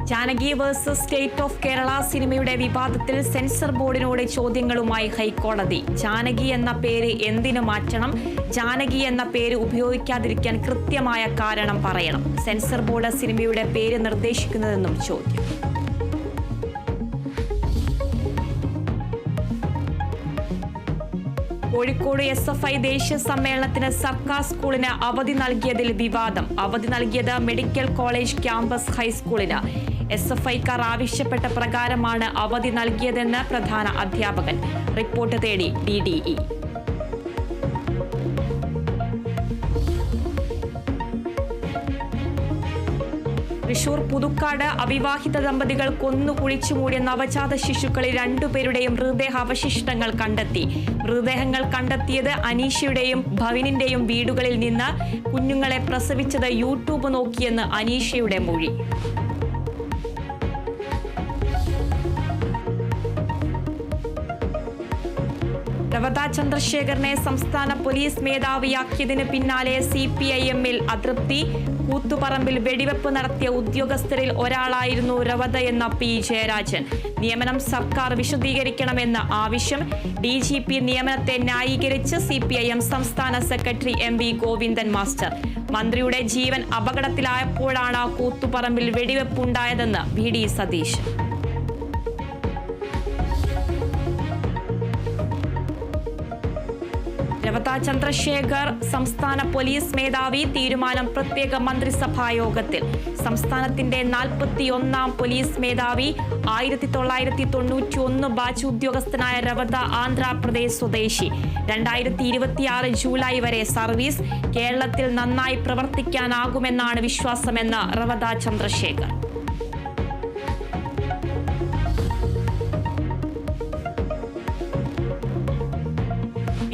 Janaki versus state of Kerala സിനിമയുടെ വിവാദത്തിൽ sensor ബോർഡിനോട് ചോദ്യങ്ങളുമായി ഹൈക്കോടതി. ജാനകി എന്ന പേര് എന്തിനു മാറ്റണം? ജാനകി എന്ന പേര് ഉപയോഗിക്കാതിരിക്കാൻ കൃത്യമായ കാരണം പറയണം. സെൻസർ ബോർഡ് സിനിമയുടെ പേര് നിർദ്ദേശിക്കുന്നതെന്നും ചോദ്യം. കോഴിക്കോട് SFI ദേശീയ സമ്മേളനത്തിന് സർക്കാർ സ്കൂളിന് അവധി നൽകിയതിൽ വിവാദം. അവധി നൽകിയത് മെഡിക്കൽ കോളേജ് ക്യാമ്പസ് ഹൈസ്കൂളിന്. SFIക്കാർ ആവശ്യപ്പെട്ട പ്രകാരമാണ് അവധി നൽകിയതെന്ന് പ്രധാന അധ്യാപകൻ. റിപ്പോർട്ട് തേടി DDE. തൃശൂർ പുതുക്കാട് അവിവാഹിത ദമ്പതികൾ കൊന്നു കുഴിച്ചുമൂടിയ നവജാത ശിശുക്കളിൽ 2 പേരുടെയും മൃതദേഹാവശിഷ്ടങ്ങൾ കണ്ടെത്തി. മൃതദേഹങ്ങൾ കണ്ടെത്തിയത് അനീഷയുടെയും ഭവിനിന്റെയും വീടുകളിൽ നിന്ന്. കുഞ്ഞുങ്ങളെ പ്രസവിച്ചത് യൂട്യൂബ് നോക്കിയെന്ന് അനീഷയുടെ മൊഴി. രവത ചന്ദ്രശേഖരനെ സംസ്ഥാന പോലീസ് മേധാവിയാക്കിയതിന് പിന്നാലെ CPIM-ൽ അതൃപ്തി. കൂത്തുപറമ്പിൽ വെടിവെപ്പ് നടത്തിയ ഉദ്യോഗസ്ഥരിൽ ഒരാളായിരുന്നു രവത എന്ന P. ജയരാജൻ. നിയമനം സർക്കാർ വിശദീകരിക്കണമെന്ന ആവശ്യം. DGP നിയമനത്തെ ന്യായീകരിച്ച് CPIM സംസ്ഥാന സെക്രട്ടറി MV ഗോവിന്ദൻ മാസ്റ്റർ. മന്ത്രിയുടെ ജീവൻ അപകടത്തിലായപ്പോഴാണ് കൂത്തുപറമ്പിൽ വെടിവെപ്പുണ്ടായതെന്ന് VD സതീശൻ. രവത ചന്ദ്രശേഖർ സംസ്ഥാന പോലീസ് മേധാവി. തീരുമാനം പ്രത്യേക മന്ത്രിസഭാ യോഗത്തിൽ. സംസ്ഥാനത്തിന്റെ 41ാം പോലീസ് മേധാവി. 1991 ബാച്ച് ഉദ്യോഗസ്ഥനായ രവത ആന്ധ്രാപ്രദേശ് സ്വദേശി. 2026 ജൂലൈ വരെ സർവീസ്. കേരളത്തിൽ നന്നായി പ്രവർത്തിക്കാനാകുമെന്നാണ് വിശ്വാസമെന്ന് രവത ചന്ദ്രശേഖർ.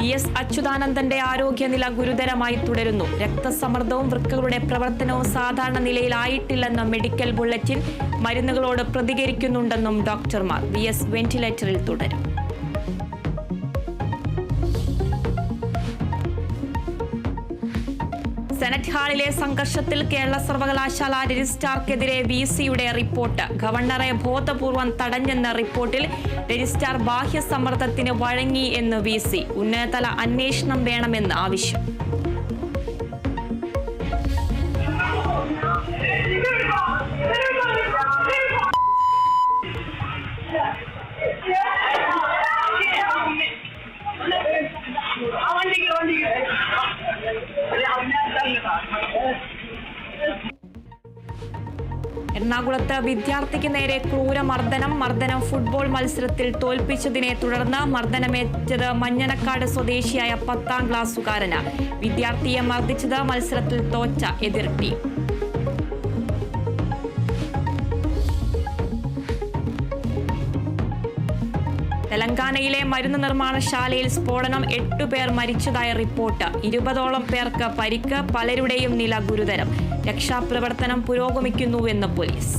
PS അച്യുതാനന്ദന്റെ ആരോഗ്യനില ഗുരുതരമായി തുടരുന്നു. രക്തസമ്മർദ്ദവും വൃക്കകളുടെ പ്രവർത്തനവും സാധാരണ നിലയിലായിട്ടില്ലെന്ന് മെഡിക്കൽ ബുള്ളറ്റിൻ. മരുന്നുകളോട് പ്രതികരിക്കുന്നുണ്ടെന്നും ഡോക്ടർമാർ. PS വെന്റിലേറ്ററിൽ തുടരും. സെനറ്റ് ഹാളിലെ സംഘർഷത്തിൽ കേരള സർവകലാശാല രജിസ്ട്രാർക്കെതിരെ VC-യുടെ റിപ്പോർട്ട്. ഗവർണറെ ബോധപൂർവം തടഞ്ഞെന്ന റിപ്പോർട്ടിൽ രജിസ്ട്രാർ ബാഹ്യ സമ്മർദ്ദത്തിന് വഴങ്ങി എന്ന് VC. ഉന്നതതല അന്വേഷണം വേണമെന്ന് ആവശ്യം. എറണാകുളത്ത് വിദ്യാർത്ഥിക്ക് നേരെ മർദ്ദനം ഫുട്ബോൾ മത്സരത്തിൽ തോൽപ്പിച്ചതിനെ തുടർന്ന് മർദ്ദനമേറ്റത് മഞ്ഞനക്കാട് സ്വദേശിയായ 10ാം ക്ലാസ്സുകാരന്. വിദ്യാർത്ഥിയെ മർദ്ദിച്ചത് മത്സരത്തിൽ തോറ്റ എതിർ ടീം. തെലങ്കാനയിലെ മരുന്ന് നിർമ്മാണശാലയിൽ സ്ഫോടനം. 8 പേർ മരിച്ചതായ റിപ്പോർട്ട്. 20ഓളം പേർക്ക് പരിക്ക്. പലരുടെയും നില ഗുരുതരം. രക്ഷാപ്രവർത്തനം പുരോഗമിക്കുന്നുവെന്ന് പോലീസ്.